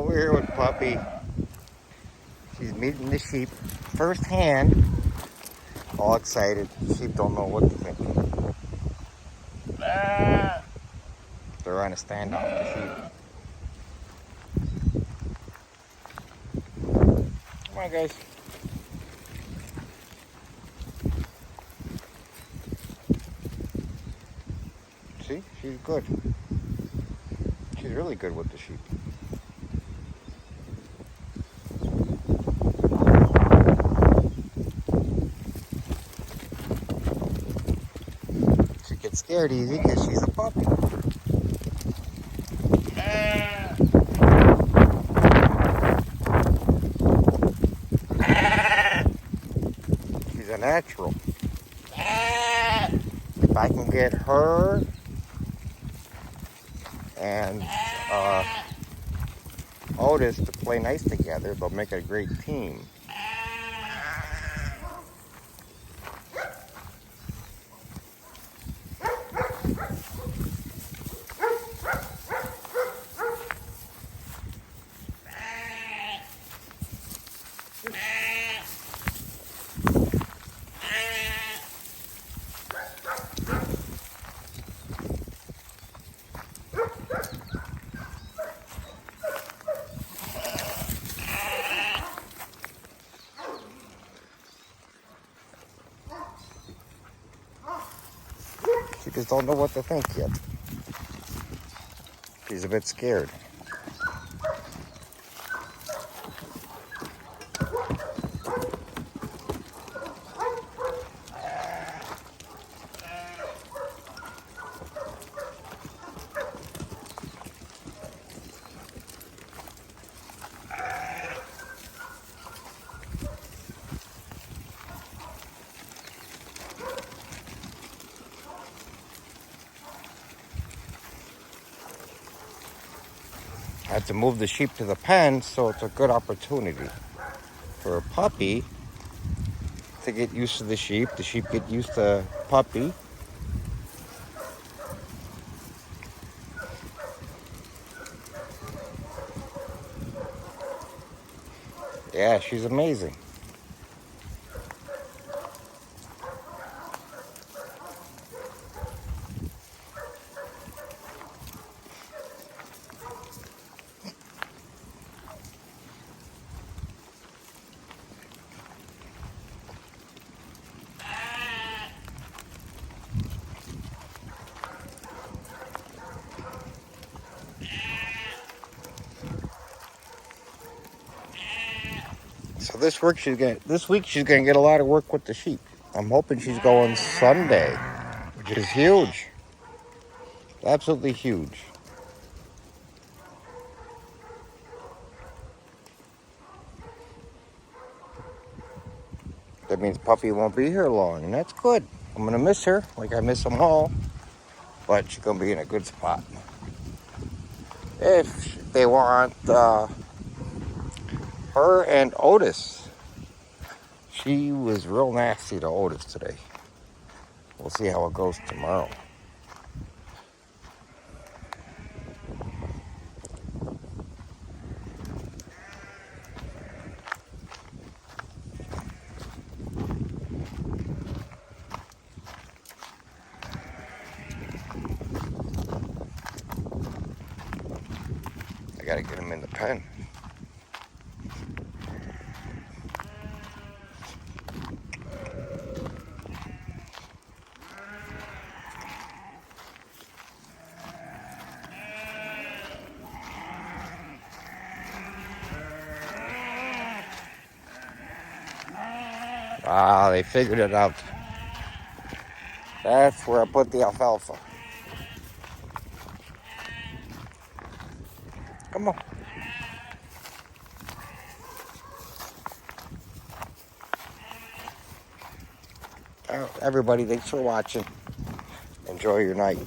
Well, we're here with Puppy. She's meeting the sheep firsthand. All excited. Sheep don't know what to think. They're on a standoff, the sheep. Come on, guys. See? She's good. She's really good with the sheep. She gets scared easy because she's a puppy. She's a natural. If I can get her and Otis to play nice together, they'll make a great team. She just don't know what to think yet. She's a bit scared. I had to move the sheep to the pen, so it's a good opportunity for a puppy to get used to the sheep get used to puppy. Yeah, she's amazing. So this week she's gonna get a lot of work with the sheep. I'm hoping she's going Sunday, which is huge. Absolutely huge. That means Puppy won't be here long, and that's good. I'm gonna miss her, like I miss them all, but she's gonna be in a good spot. If they want her and Otis. She was real nasty to Otis today. We'll see how it goes tomorrow. I gotta get him in the pen. Ah, they figured it out. That's where I put the alfalfa. Come on. Everybody, thanks for watching. Enjoy your night.